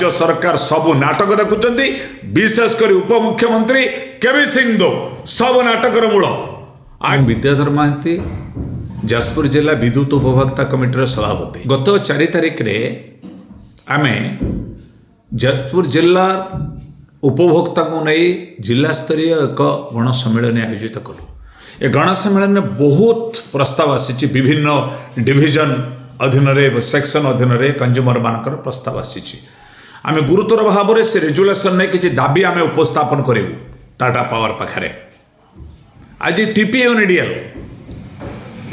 राज्य सरकार सबू नाटक देखुंट विशेषकर उपमुख्यमंत्री केवी सिंह दो सब नाटकर मूल। विद्याधर महांती जाजपुर जिला विद्युत उपभोक्ता कमिटर सभापति। गत 4 तारिख रे आमे जाजपुर जिला उपभोक्ता को नहीं जिला स्तरीय एक गण सम्मेलन आयोजित कलु। ए गण सम्मेलन में बहुत प्रस्ताव आसी विभिन्न डिविजन अधीन सेक्शन अधीन कंज्यूमर मानकर प्रस्ताव आसी आमे गुरुतर भाव में से रेजुलेसन ने किसी दाबी आमे उपस्थापन करूँ टाटा पावर पाखे। आज टीपीएनडीएल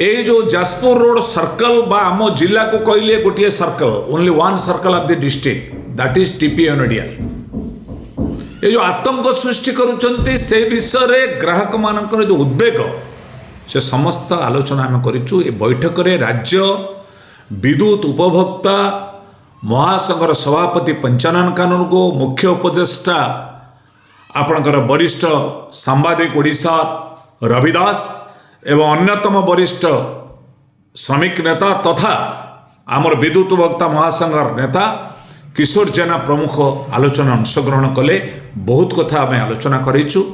ये जो जाजपुर रोड सर्कल बा आम जिला को कहले गोटे circle only one circle of the district that is TPNDL ये जो आतंक सृष्टि करुँच से विषय में ग्राहक मानकर जो उद्वेग से समस्त आलोचना आम करूँ। ए बैठक में राज्य विद्युत उपभोक्ता महासंघर सभापति पंचानन कानून को मुख्य उपदेष्टा आपणकर वरिष्ठ सांबादिक ओडिशा रविदास एवं अन्यतम वरिष्ठ श्रमिक नेता तथा आमर विद्युत उपभोक्ता महासंघर नेता किशोर जेना प्रमुख आलोचना अंशग्रहण कले। बहुत कथा आम आलोचना करूँ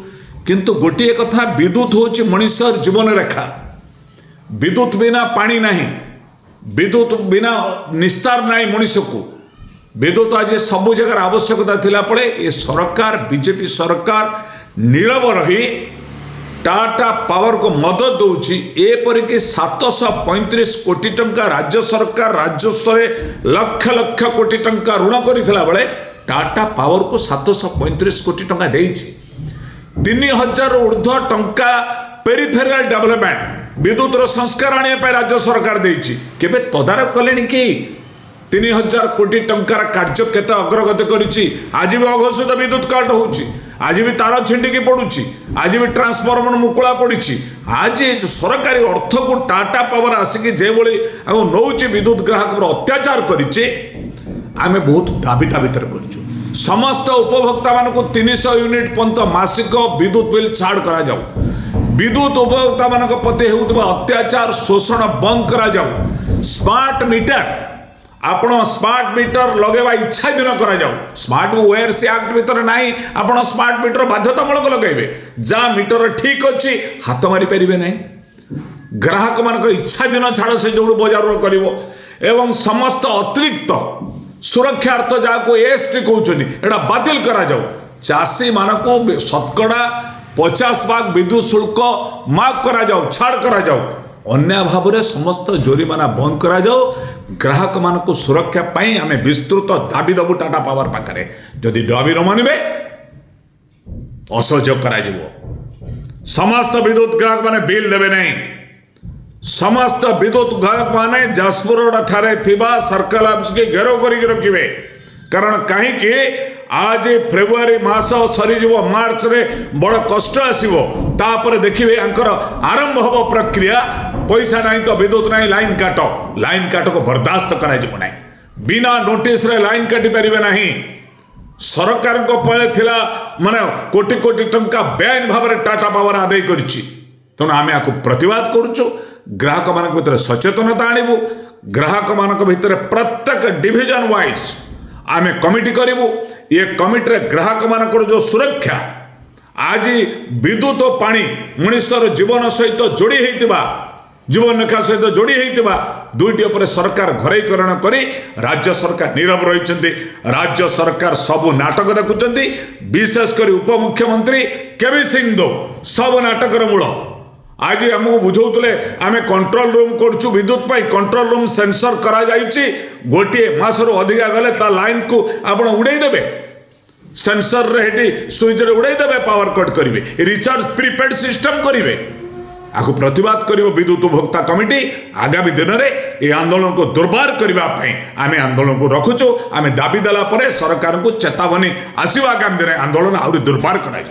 किंतु गोटे कथा विद्युत हूँ मनुष्यर जीवन रेखा। विद्युत बिना पानी नहीं, विद्युत बिना निस्तार नहीं मनुष्य को। विद्युत आज सब जगह आवश्यकता थिला पड़े ये सरकार बीजेपी सरकार नीरव रही टाटा पावर को मदद दूची। एपरिक 735 कोटी टंका राज्य सरकार राजस्व लक्ष लक्ष कोटी टंका ऋण करथिला बेले टाटा पावर को 735 कोटी टंका देइछि। 3000 ऊर्ध्व टंका पेरिफेरियल डेवलपमेंट विद्युत संस्कार आने राज्य सरकार देइछि। केबे तदारक कलेनी कि 3000 कोटी टंकार कार्य केते अग्रगति करिछि। आज भी अघोषित विद्युत काट होउछि, आज भी तार छिंडिकी पड़ुछि, आज भी ट्रांसफॉर्मर मुकुला पड़ी। आज जो सरकारी अर्थ को टाटा पावर आसिक जो नौचे विद्युत ग्राहक पर अत्याचार करिछि आमे बहुत दाबी दाबितर करिछु। समस्त उपभोक्ता मान को 300 यूनिट पर्यंत मासिक विद्युत बिल छाड़ करा जाऊ। विद्युत उपभोक्ता मान प्रति होउतबा अत्याचार शोषण बंद करा जाऊ। स्मार्ट मीटर आपण स्मार्ट मीटर लगेवा इच्छा दिन करा जाऊ। स्मार्ट वेयर्स एक्ट भीतर नहीं आपण स्मार्ट मीटर बाध्यतामूलक लगेबे। जा मीटर ठीक अच्छी हाथ मारी पारे नहीं। ग्राहक मान इच्छा दिन छाड़ से जो बजार करिवो एवं समस्त अतिरिक्त सुरक्षा अर्थ जहाँ एसटी कहते एटा बातिल करा जाऊ। चाषी मानक शतकड़ा 50% विद्युत शुल्क माफ करा जाऊ, छाड़ करा जाऊ। अन्य भाव में समस्त जोरीमाना बंद करा जाऊ। ग्राहक मान को सुरक्षा पाई आमे विस्तृत दाबी दबु टाटा पावर पाखे। जदि दाबी न मानबे असहयोग करा जिवो। समस्त विद्युत ग्राहक माने बिल देबे नहीं। समस्त विद्युत ग्राहक माने जाजपुर रोड ठारे थिबा सर्कल ऑफिस के घेराव करिक रखिबे। कारण कहीं कि आज फेब्रुआरी मास सरी जीवो मार्च रे बड़ कष्ट आसीबो। तापर देखिबे अंकर आरंभ हबो प्रक्रिया। पैसा नहीं तो विद्युत नहीं लाइन काट को बर्दाश्त करा जिवो नहीं। बिना नोटिस रे लाइन काटी परिबे नहीं। सरकार को पळे थिला माने कोटी कोटी टंका बेआईन भाव में टाटा पावर आदाय करछि। तेणु आमे आकु प्रतिवाद करूछु। ग्राहक मान भीतर सचेतनता आणिबु। ग्राहक मान भीतर प्रत्येक डिविजन वाइज आमे कमिटी करूँ। ये कमिटी ग्राहक मानकर जो सुरक्षा आज विद्युत और पानी मनुष्यर जीवन सहित जोड़ी होइतिबा जीवन रेखा सहित जोड़ी होइतिबा दुईटी उपर सरकार घरईकरण करी राज्य सरकार नीरव रही। राज्य सरकार सबू नाटक देखुंट विशेषकर उपमुख्यमंत्री केवी सिंह दो सब नाटकर मूल। आज आमको बुझौले आम कंट्रोल रूम करुँ विद्युत पाई कंट्रोल रूम सेंसर करा जाइछि। गोटे मास रु अधिका गले ता लाइन को आपण उड़ाई देबे। सेंसर रे स्विच रे उड़ाई देबे, पावर कट करिवे, रिचार्ज प्रीपेड सिस्टम करिवे। आकु प्रतिवाद करिवो विद्युत उपभोक्ता कमिटी। आगामी दिन में ये आंदोलन को दुर्बार करने आम आंदोलन को रखुचु। आम दाबी देला परे सरकार को चेतावनी आसीबा आगामी दिन आंदोलन आहुरी दुर्बार करा।